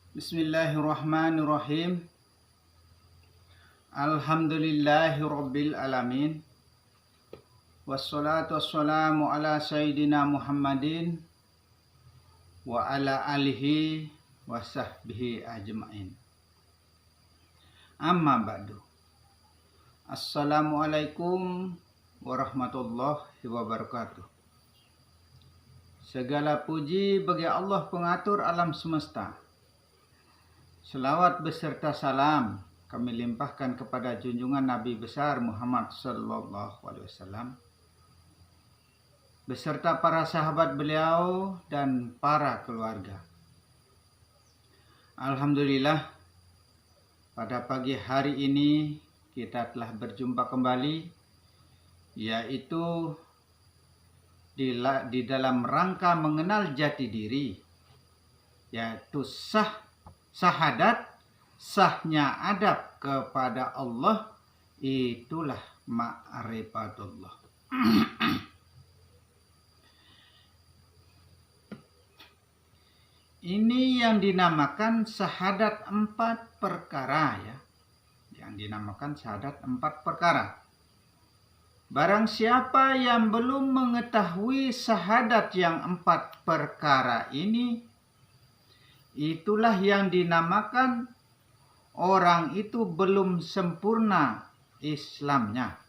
Bismillahirrahmanirrahim. Alhamdulillahirabbil alamin. Wassalatu wassalamu ala sayyidina Muhammadin wa ala alihi wa sahbihi ajmain. Amma ba'du. Assalamualaikum warahmatullahi wabarakatuh. Segala puji bagi Allah pengatur alam semesta. Selawat beserta salam kami limpahkan kepada junjungan Nabi besar Muhammad sallallahu alaihi wasallam beserta para sahabat beliau dan para keluarga. Alhamdulillah, pada pagi hari ini kita telah berjumpa kembali, yaitu di dalam rangka mengenal jati diri, yaitu syahadat, sahnya adab kepada Allah, itulah ma'rifatullah. Ini yang dinamakan syahadat 4 perkara ya. Yang dinamakan syahadat 4 perkara. Barang siapa yang belum mengetahui syahadat yang 4 perkara ini, itulah yang dinamakan orang itu belum sempurna Islamnya.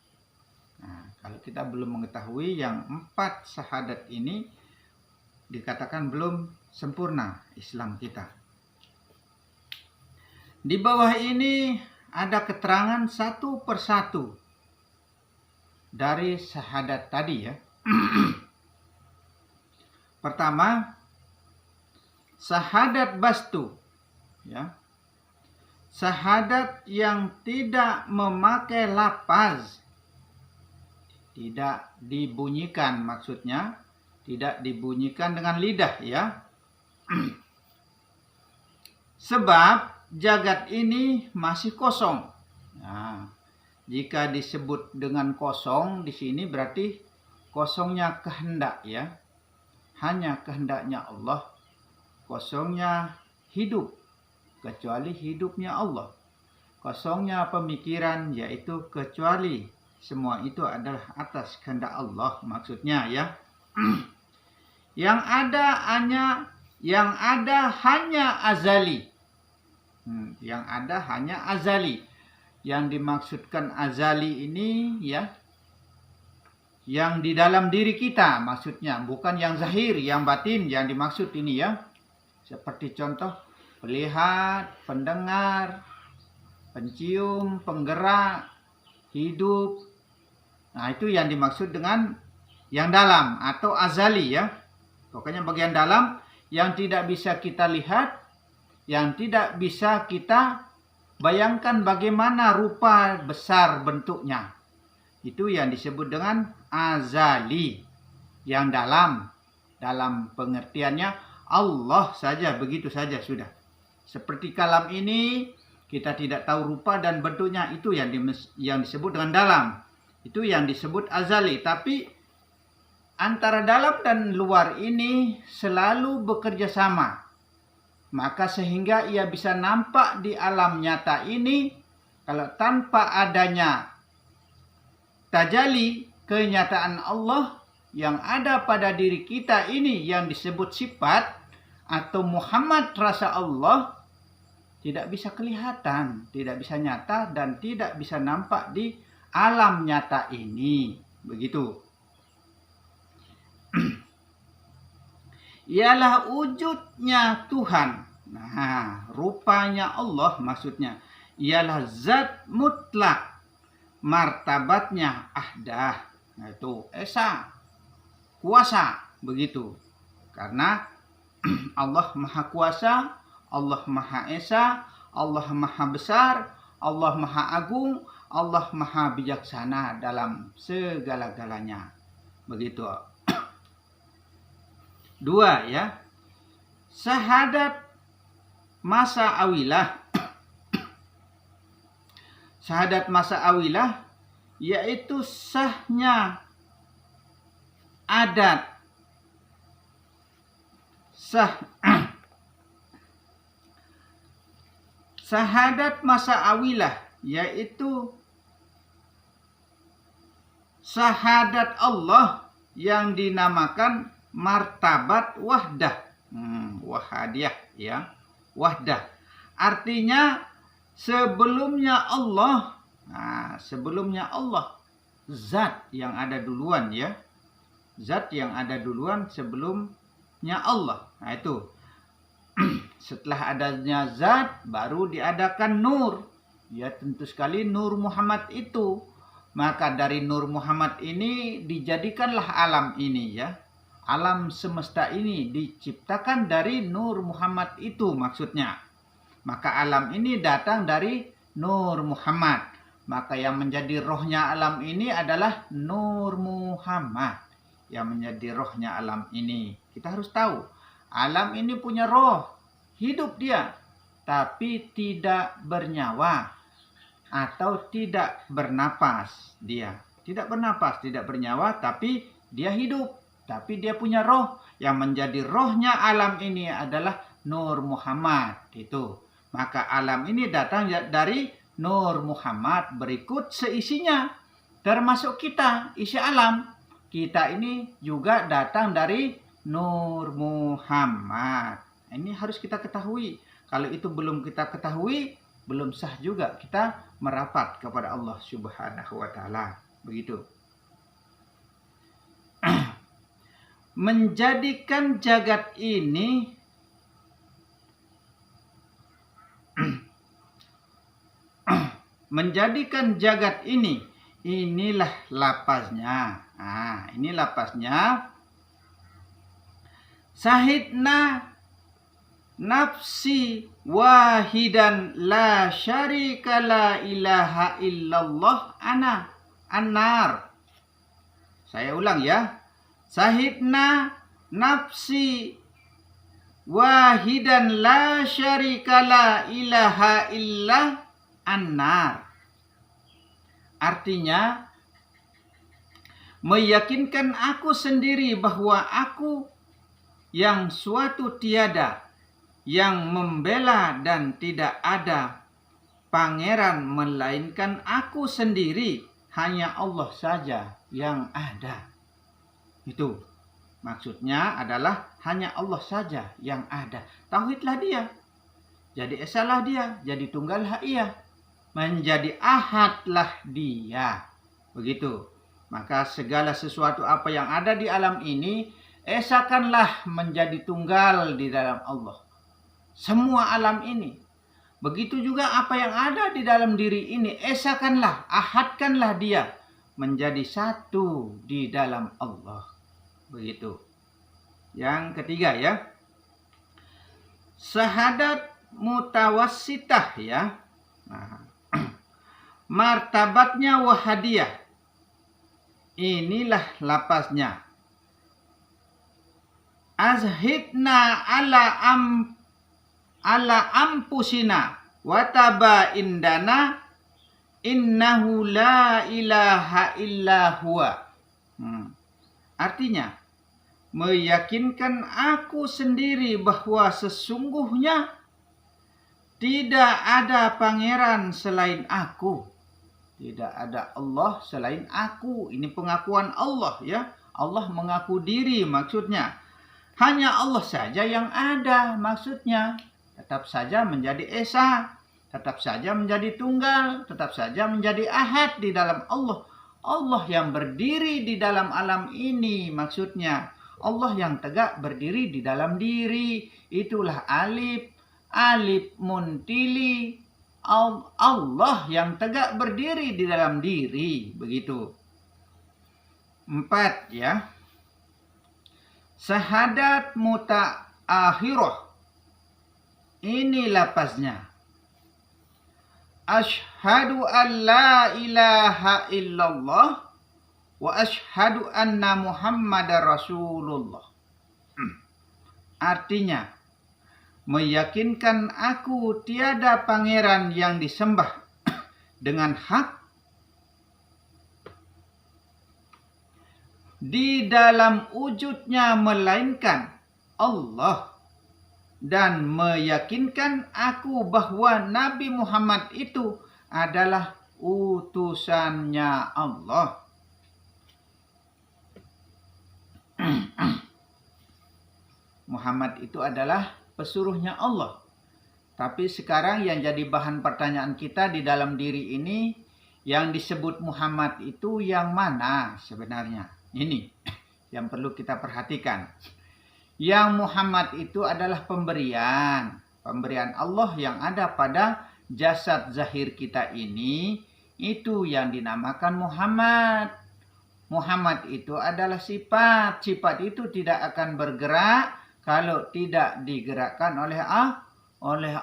Nah, kalau kita belum mengetahui yang 4 syahadat ini, dikatakan belum sempurna Islam kita. Di bawah ini ada keterangan satu persatu dari syahadat tadi ya. Pertama, syahadat bastu ya. Syahadat yang tidak memakai lafaz, tidak dibunyikan, maksudnya tidak dibunyikan dengan lidah ya. Sebab jagat ini masih kosong. Nah, jika disebut dengan kosong di sini berarti kosongnya kehendak ya. Hanya kehendaknya Allah. Kosongnya hidup, kecuali hidupnya Allah. Kosongnya pemikiran, yaitu kecuali semua itu adalah atas kehendak Allah, maksudnya ya. Yang ada hanya azali. Yang ada hanya azali. Yang dimaksudkan azali ini ya, yang di dalam diri kita maksudnya, bukan yang zahir, yang batin yang dimaksud ini ya. Seperti contoh melihat, pendengar, pencium, penggerak, hidup. Nah, itu yang dimaksud dengan yang dalam atau azali ya. Pokoknya bagian dalam yang tidak bisa kita lihat, yang tidak bisa kita bayangkan bagaimana rupa besar bentuknya. Itu yang disebut dengan azali. Yang dalam pengertiannya Allah saja, begitu saja sudah. Seperti kalam ini, kita tidak tahu rupa dan bentuknya, itu yang disebut dengan dalam. Itu yang disebut azali. Tapi antara dalam dan luar ini selalu bekerja sama. Maka sehingga ia bisa nampak di alam nyata ini, kalau tanpa adanya tajali, kenyataan Allah yang ada pada diri kita ini yang disebut sifat atau Muhammad rasa Allah, tidak bisa kelihatan, tidak bisa nyata, dan tidak bisa nampak di alam nyata ini. Begitu. Ialah wujudnya Tuhan. Nah, rupanya Allah maksudnya. Ialah zat mutlak. Martabatnya ahdah. Nah, itu esa. Kuasa. Begitu. Karena Allah Maha Kuasa, Allah Maha Esa, Allah Maha Besar, Allah Maha Agung, Allah Maha Bijaksana dalam segala-galanya. Begitu. 2 ya. Syahadat masa awilah. Syahadat masa awilah yaitu sahnya adat, Syahadat masa'awilah, yaitu syahadat Allah yang dinamakan martabat wahdah. Wahadiyah ya. Wahdah. Artinya sebelumnya Allah. Sebelumnya Allah. Zat yang ada duluan ya. Zat yang ada duluan sebelumnya Allah. Nah itu. Setelah adanya zat baru diadakan nur. Ya tentu sekali Nur Muhammad itu. Maka dari Nur Muhammad ini dijadikanlah alam ini ya. Alam semesta ini diciptakan dari Nur Muhammad itu maksudnya. Maka alam ini datang dari Nur Muhammad. Maka yang menjadi rohnya alam ini adalah Nur Muhammad. Yang menjadi rohnya alam ini. Kita harus tahu. Alam ini punya roh. Hidup dia. Tapi tidak bernyawa. Atau tidak bernapas dia. Tidak bernapas, tidak bernyawa. Tapi dia hidup. Tapi dia punya roh. Yang menjadi rohnya alam ini adalah Nur Muhammad. Itu. Maka alam ini datang dari Nur Muhammad. Berikut seisinya. Termasuk kita. Isi alam. Kita ini juga datang dari Nur Muhammad. Ini harus kita ketahui. Kalau itu belum kita ketahui, belum sah juga kita merapat kepada Allah Subhanahu wa Ta'ala. Begitu. Menjadikan jagat ini inilah lapaznya. Ini lapaznya. Sahidna nafsi wahidan la syarika la ilaha illallah ana annar. Saya ulang ya. Sahidna nafsi wahidan la syarika la ilaha illa annar. Artinya meyakinkan aku sendiri bahwa aku yang suatu tiada yang membela dan tidak ada pangeran melainkan aku sendiri, hanya Allah saja yang ada. Itu maksudnya adalah hanya Allah saja yang ada. Tauhidlah dia. Jadi esalah dia, jadi tunggallah ia. Menjadi ahadlah dia. Begitu. Maka segala sesuatu apa yang ada di alam ini, esakanlah menjadi tunggal di dalam Allah. Semua alam ini. Begitu juga apa yang ada di dalam diri ini, esakanlah, ahadkanlah dia menjadi satu di dalam Allah. Begitu. Yang ketiga ya. Syahadat mutawassitah ya. Martabatnya wahadiyah. Inilah lapaznya. Azhidna ala ampusina wataba indana innahu la ilaha illa huwa. Artinya, meyakinkan aku sendiri bahwa sesungguhnya tidak ada pangeran selain aku. Tidak ada Allah selain aku. Ini pengakuan Allah ya. Allah mengaku diri maksudnya. Hanya Allah saja yang ada maksudnya. Tetap saja menjadi esa. Tetap saja menjadi tunggal. Tetap saja menjadi ahad di dalam Allah. Allah yang berdiri di dalam alam ini maksudnya. Allah yang tegak berdiri di dalam diri. Itulah alif. Alif muntili. Allah yang tegak berdiri di dalam diri. Begitu. 4 ya. Syahadat mutaakhirah. Ini lapaznya. Asyhadu an la ilaha illallah wa asyhadu anna Muhammadar Rasulullah. Artinya, meyakinkan aku tiada pangeran yang disembah dengan hak di dalam wujudnya melainkan Allah. dan meyakinkan aku bahwa Nabi Muhammad itu adalah utusannya Allah. Muhammad itu adalah pesuruhnya Allah. Tapi sekarang yang jadi bahan pertanyaan kita di dalam diri ini, yang disebut Muhammad itu yang mana sebenarnya? Ini yang perlu kita perhatikan. Yang Muhammad itu adalah pemberian Allah yang ada pada jasad zahir kita ini, itu yang dinamakan Muhammad. Muhammad itu adalah sifat itu tidak akan bergerak kalau tidak digerakkan oleh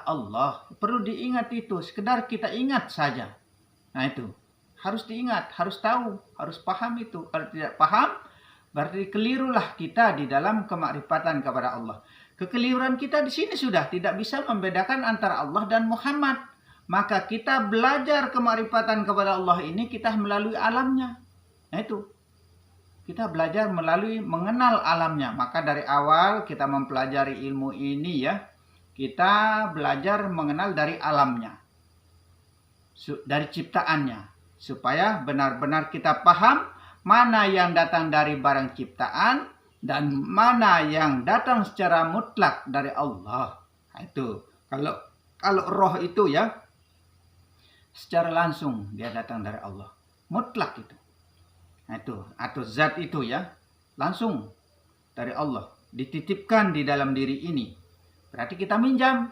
Allah. Perlu diingat itu, sekedar kita ingat saja. Nah itu, harus diingat, harus tahu, harus paham itu. Kalau tidak paham, berarti kelirulah kita di dalam kemakrifatan kepada Allah. Kekeliruan kita di sini sudah tidak bisa membedakan antara Allah dan Muhammad. Maka kita belajar kemakrifatan kepada Allah ini kita melalui alamnya. Nah itu, kita belajar melalui mengenal alamnya. Maka dari awal kita mempelajari ilmu ini ya, kita belajar mengenal dari alamnya, dari ciptaannya, supaya benar-benar kita paham mana yang datang dari barang ciptaan dan mana yang datang secara mutlak dari Allah. Nah, itu kalau roh itu ya secara langsung dia datang dari Allah, mutlak itu. Nah, itu atau zat itu ya langsung dari Allah, dititipkan di dalam diri ini. Berarti kita minjam.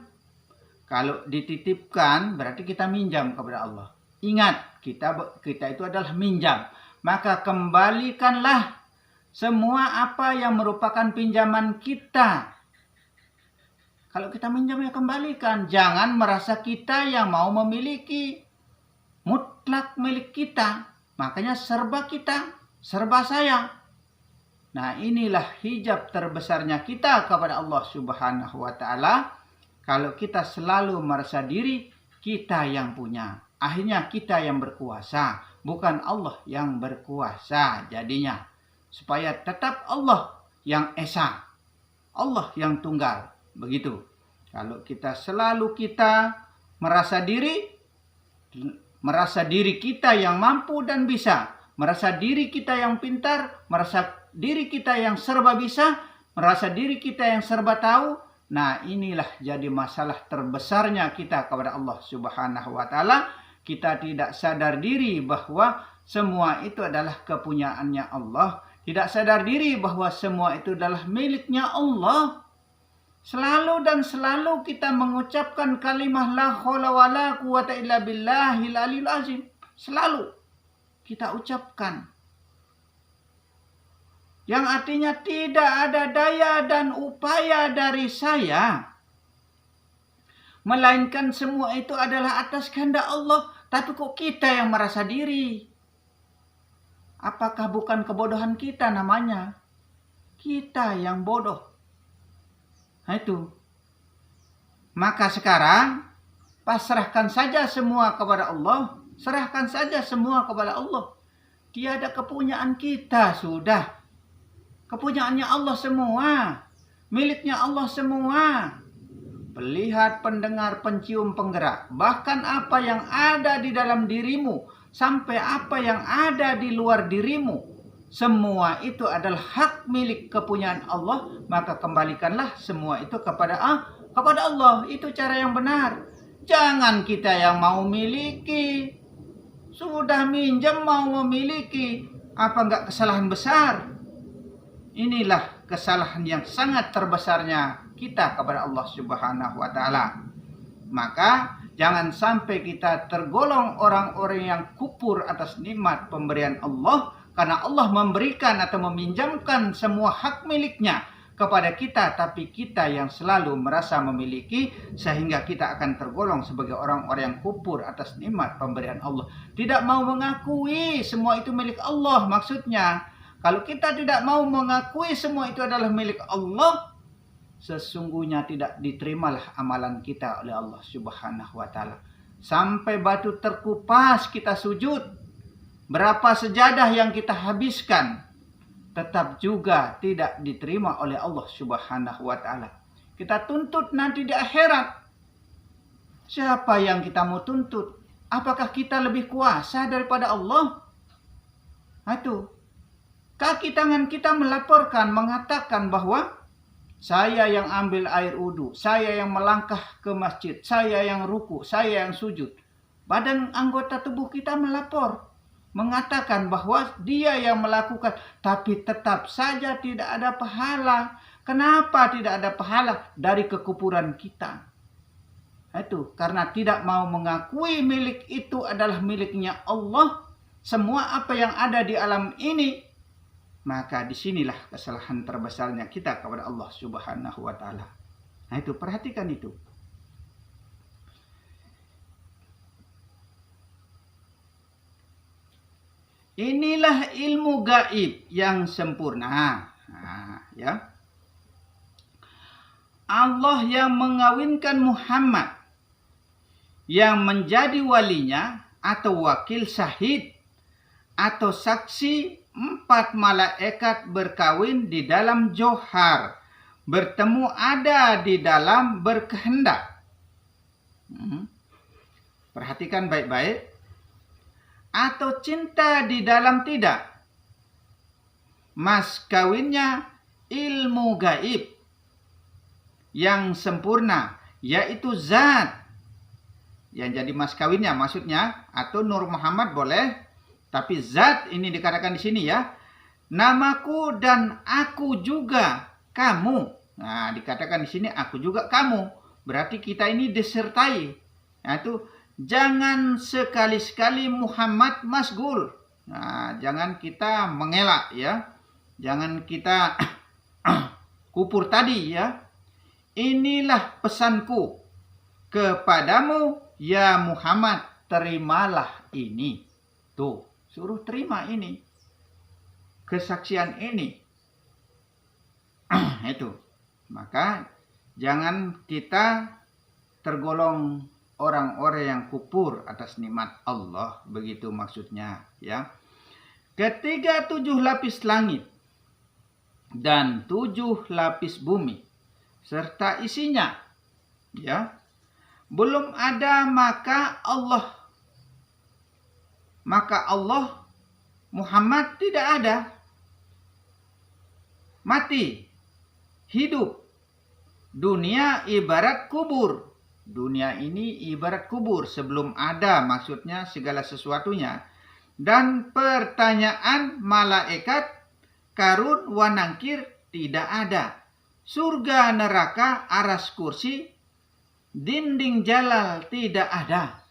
Kalau dititipkan berarti kita minjam kepada Allah. Ingat, kita itu adalah minjam. Maka kembalikanlah semua apa yang merupakan pinjaman kita. Kalau kita minjam ya kembalikan. Jangan merasa kita yang mau memiliki. Mutlak milik kita. Makanya serba kita, serba saya. Nah inilah hijab terbesarnya kita kepada Allah Subhanahu wa ta'ala. Kalau kita selalu merasa diri kita yang punya. Akhirnya kita yang berkuasa, bukan Allah yang berkuasa jadinya. Supaya tetap Allah yang esa, Allah yang tunggal. Begitu. Kalau kita selalu merasa diri kita yang mampu dan bisa, merasa diri kita yang pintar, merasa diri kita yang serba bisa, merasa diri kita yang serba tahu. Nah inilah jadi masalah terbesarnya kita kepada Allah Subhanahu wa ta'ala. Kita tidak sadar diri bahwa semua itu adalah kepunyaannya Allah. Tidak sadar diri bahwa semua itu adalah miliknya Allah. Selalu dan selalu kita mengucapkan kalimah la haula wala quwata illa billahil aliyil azim. Selalu kita ucapkan. Yang artinya tidak ada daya dan upaya dari saya. Melainkan semua itu adalah atas kehendak Allah. Tapi kok kita yang merasa diri? Apakah bukan kebodohan kita namanya? Kita yang bodoh. Nah itu. Maka sekarang pasrahkan saja semua kepada Allah. Serahkan saja semua kepada Allah. Tiada kepunyaan kita sudah. Kepunyaannya Allah semua. Miliknya Allah semua. Melihat, pendengar, pencium, penggerak. Bahkan apa yang ada di dalam dirimu. Sampai apa yang ada di luar dirimu. Semua itu adalah hak milik kepunyaan Allah. Maka kembalikanlah semua itu kepada Allah. Itu cara yang benar. Jangan kita yang mau miliki. Sudah minjam mau memiliki. Apa enggak kesalahan besar? Inilah kesalahan yang sangat terbesarnya kita kepada Allah Subhanahu wa ta'ala. Maka jangan sampai kita tergolong orang-orang yang kufur atas nikmat pemberian Allah. Karena Allah memberikan atau meminjamkan semua hak miliknya kepada kita. Tapi kita yang selalu merasa memiliki. Sehingga kita akan tergolong sebagai orang-orang yang kufur atas nikmat pemberian Allah. Tidak mau mengakui semua itu milik Allah maksudnya. Kalau kita tidak mau mengakui semua itu adalah milik Allah, sesungguhnya tidak diterimalah amalan kita oleh Allah Subhanahu wa ta'ala. Sampai batu terkupas kita sujud. Berapa sejadah yang kita habiskan, tetap juga tidak diterima oleh Allah Subhanahu wa ta'ala. Kita tuntut nanti di akhirat. Siapa yang kita mau tuntut? Apakah kita lebih kuasa daripada Allah? Itu. Kaki tangan kita melaporkan, mengatakan bahwa saya yang ambil air wudhu, saya yang melangkah ke masjid, saya yang ruku, saya yang sujud. Badan anggota tubuh kita melapor, mengatakan bahwa dia yang melakukan, tapi tetap saja tidak ada pahala. Kenapa tidak ada pahala? Dari kekufuran kita. Itu karena tidak mau mengakui milik itu adalah miliknya Allah. Semua apa yang ada di alam ini, maka disinilah kesalahan terbesarnya kita kepada Allah Subhanahu wa Ta'ala. Nah itu, perhatikan itu. Inilah ilmu gaib yang sempurna. Nah, ya. Allah yang mengawinkan Muhammad, yang menjadi walinya atau wakil syahid atau saksi 4 malaikat berkawin di dalam johar, bertemu ada di dalam berkehendak. Perhatikan baik-baik. Atau cinta di dalam tidak. Mas kawinnya ilmu gaib yang sempurna, yaitu zat. Yang jadi mas kawinnya maksudnya, atau Nur Muhammad boleh, tapi zat ini dikatakan di sini ya. Namaku dan aku juga kamu. Nah, dikatakan di sini aku juga kamu. Berarti kita ini disertai. Nah, itu jangan sekali-sekali Muhammad masgul. Nah, jangan kita mengelak ya. Jangan kita kupur tadi ya. Inilah pesanku kepadamu ya Muhammad, terimalah ini. Tuh, suruh terima ini. Kesaksian ini. Itu. Maka jangan kita tergolong orang-orang yang kufur atas nikmat Allah. Begitu maksudnya ya. Ketiga 7 lapis langit dan 7 lapis bumi serta isinya ya belum ada, maka Allah Muhammad tidak ada. Mati, hidup. Dunia ibarat kubur. Dunia ini ibarat kubur, sebelum ada maksudnya segala sesuatunya. Dan pertanyaan malaikat karun wa nangkir tidak ada. Surga neraka aras kursi dinding jalal tidak ada.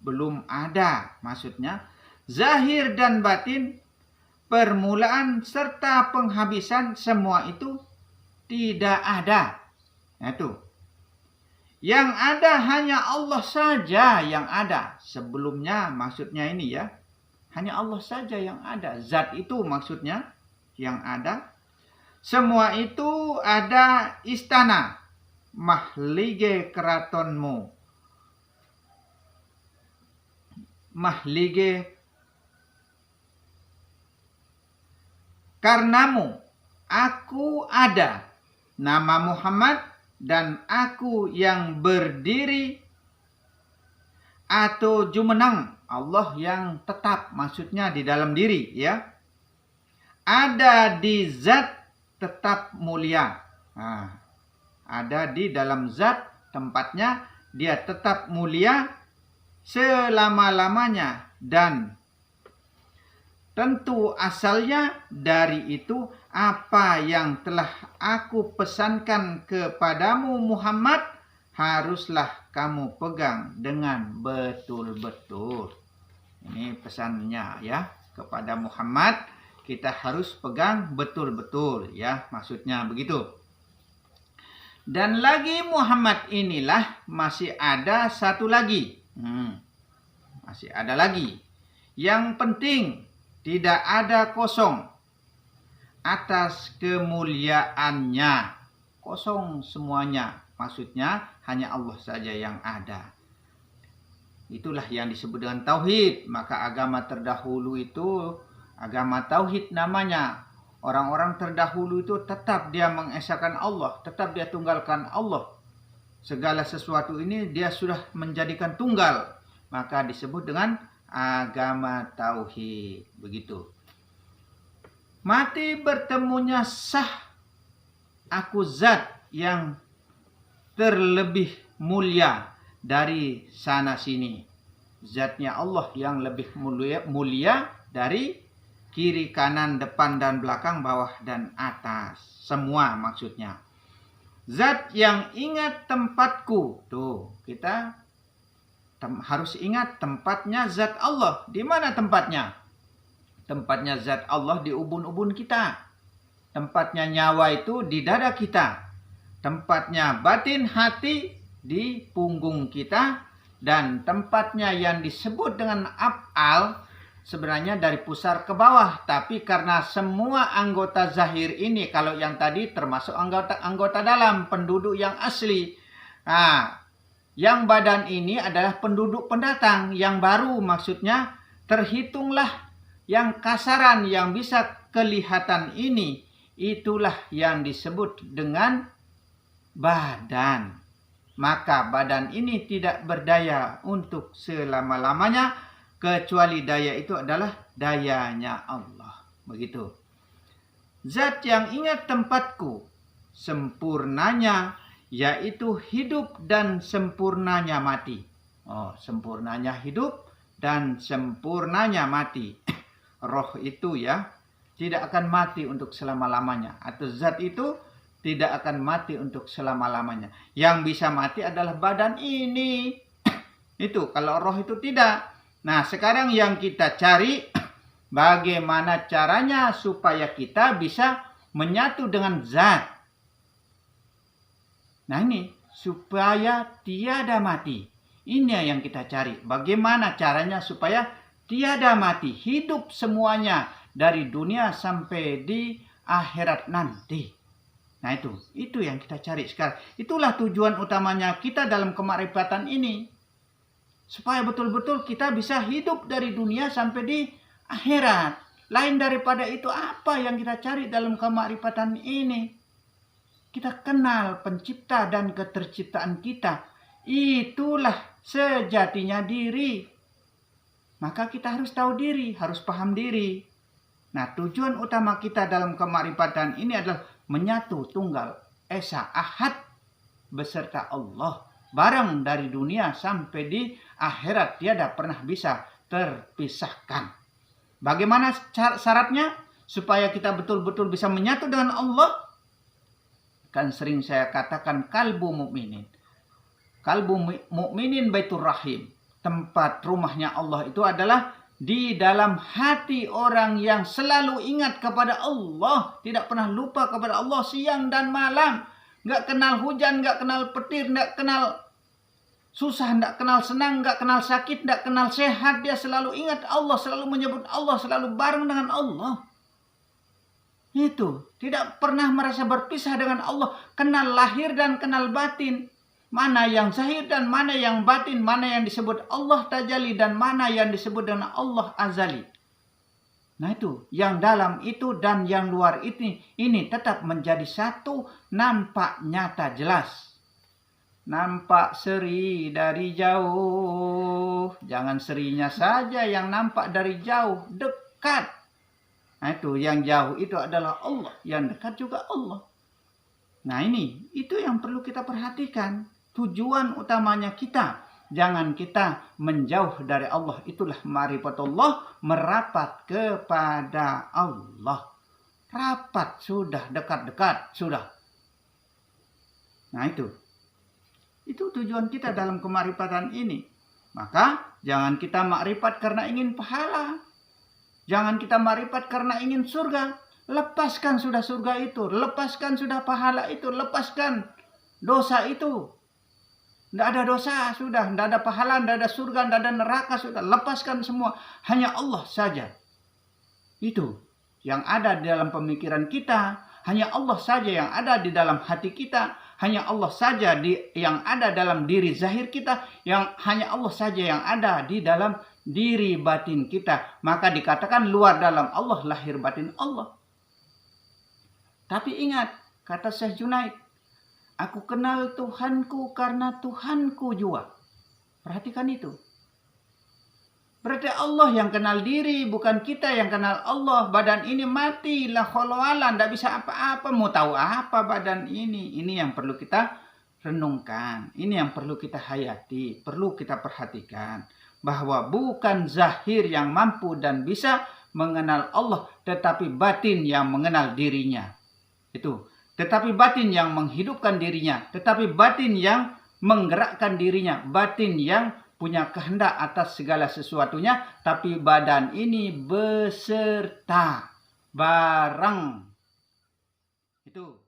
Belum ada maksudnya. Zahir dan batin, permulaan serta penghabisan, semua itu tidak ada. Nah, itu. Yang ada hanya Allah saja yang ada. Sebelumnya maksudnya ini ya. Hanya Allah saja yang ada. Zat itu maksudnya yang ada. Semua itu ada istana. Mahlige keratonmu. Mahlige karenamu. Aku ada. Nama Muhammad dan aku yang berdiri atau jumenang. Allah yang tetap maksudnya di dalam diri ya. Ada di zat tetap mulia. Nah, ada di dalam zat tempatnya dia tetap mulia selama-lamanya, dan tentu asalnya dari itu apa yang telah aku pesankan kepadamu Muhammad haruslah kamu pegang dengan betul-betul. Ini pesannya ya kepada Muhammad, kita harus pegang betul-betul ya, maksudnya begitu. Dan lagi Muhammad inilah masih ada satu lagi. Masih ada lagi. Yang penting tidak ada kosong atas kemuliaannya. Kosong semuanya. Maksudnya hanya Allah saja yang ada. Itulah yang disebut dengan tauhid. Maka agama terdahulu itu agama tauhid namanya. Orang-orang terdahulu itu tetap dia mengesahkan Allah, tetap dia tunggalkan Allah. Segala sesuatu ini dia sudah menjadikan tunggal, maka disebut dengan agama tauhid. Begitu. Mati bertemunya sah aku zat yang terlebih mulia dari sana sini. Zatnya Allah yang lebih mulia dari kiri, kanan, depan, dan belakang, bawah, dan atas. Semua maksudnya. Zat yang ingat tempatku. Tuh, kita harus ingat tempatnya zat Allah. Di mana tempatnya? Tempatnya zat Allah di ubun-ubun kita. Tempatnya nyawa itu di dada kita. Tempatnya batin hati di punggung kita. Dan tempatnya yang disebut dengan af'al sebenarnya dari pusar ke bawah. Tapi karena semua anggota zahir ini, kalau yang tadi termasuk anggota dalam, penduduk yang asli. Nah, yang badan ini adalah penduduk pendatang yang baru, maksudnya terhitunglah yang kasaran yang bisa kelihatan ini. Itulah yang disebut dengan badan. Maka badan ini tidak berdaya untuk selama-lamanya, kecuali daya itu adalah dayanya Allah. Begitu. Zat yang ingat tempatku, sempurnanya yaitu hidup dan sempurnanya mati. Oh, sempurnanya hidup dan sempurnanya mati. Roh itu ya tidak akan mati untuk selama-lamanya. Atau zat itu tidak akan mati untuk selama-lamanya. Yang bisa mati adalah badan ini. Itu kalau roh itu tidak. Nah, sekarang yang kita cari bagaimana caranya supaya kita bisa menyatu dengan zat. Nah, ini supaya tiada mati. Ini yang kita cari. Bagaimana caranya supaya tiada mati, hidup semuanya dari dunia sampai di akhirat nanti. Nah, itu yang kita cari sekarang. Itulah tujuan utamanya kita dalam kemakrifatan ini. Supaya betul-betul kita bisa hidup dari dunia sampai di akhirat. Lain daripada itu, apa yang kita cari dalam kemakrifatan ini? Kita kenal pencipta dan keterciptaan kita. Itulah sejatinya diri. Maka kita harus tahu diri, harus paham diri. Nah, tujuan utama kita dalam kemakrifatan ini adalah menyatu tunggal esa ahad beserta Allah. Barang dari dunia sampai di akhirat tiada pernah bisa terpisahkan. Bagaimana syaratnya supaya kita betul-betul bisa menyatu dengan Allah? Kan sering saya katakan kalbu mukminin. Kalbu mukminin baitur rahim. Tempat rumahnya Allah itu adalah di dalam hati orang yang selalu ingat kepada Allah. Tidak pernah lupa kepada Allah siang dan malam. Nggak kenal hujan, nggak kenal petir, nggak kenal susah, nggak kenal senang, nggak kenal sakit, nggak kenal sehat. Dia selalu ingat Allah, selalu menyebut Allah, selalu bareng dengan Allah. Itu. Tidak pernah merasa berpisah dengan Allah. Kenal lahir dan kenal batin. Mana yang zahir dan mana yang batin, mana yang disebut Allah tajali dan mana yang disebut dengan Allah azali. Nah, itu yang dalam itu dan yang luar ini tetap menjadi satu, nampak nyata jelas. Nampak seri dari jauh. Jangan serinya saja yang nampak dari jauh, dekat. Nah, itu yang jauh itu adalah Allah, yang dekat juga Allah. Nah, itu yang perlu kita perhatikan. Tujuan utamanya kita, jangan kita menjauh dari Allah. Itulah ma'rifatullah, merapat kepada Allah. Rapat sudah, dekat-dekat sudah. Nah, itu tujuan kita dalam kemakrifatan ini. Maka jangan kita makrifat karena ingin pahala. Jangan kita makrifat karena ingin surga. Lepaskan sudah surga itu, lepaskan sudah pahala itu, lepaskan dosa itu. Tidak ada dosa sudah, tidak ada pahala, tidak ada surga, tidak ada neraka sudah. Lepaskan semua, hanya Allah saja. Itu yang ada di dalam pemikiran kita. Hanya Allah saja yang ada di dalam hati kita. Hanya Allah saja yang ada dalam diri zahir kita. Hanya Allah saja yang ada di dalam diri batin kita. Maka dikatakan luar dalam Allah, lahir batin Allah. Tapi ingat, kata Syekh Junaid, aku kenal Tuhanku karena Tuhanku jua. Perhatikan itu. Berarti Allah yang kenal diri, bukan kita yang kenal Allah. Badan ini mati, la kholowalan, tidak bisa apa-apa. Mau tahu apa badan ini? Ini yang perlu kita renungkan. Ini yang perlu kita hayati, perlu kita perhatikan. Bahwa bukan zahir yang mampu dan bisa mengenal Allah, tetapi batin yang mengenal dirinya. Itu. Tetapi batin yang menghidupkan dirinya, tetapi batin yang menggerakkan dirinya, batin yang punya kehendak atas segala sesuatunya, tapi badan ini beserta barang. Itu.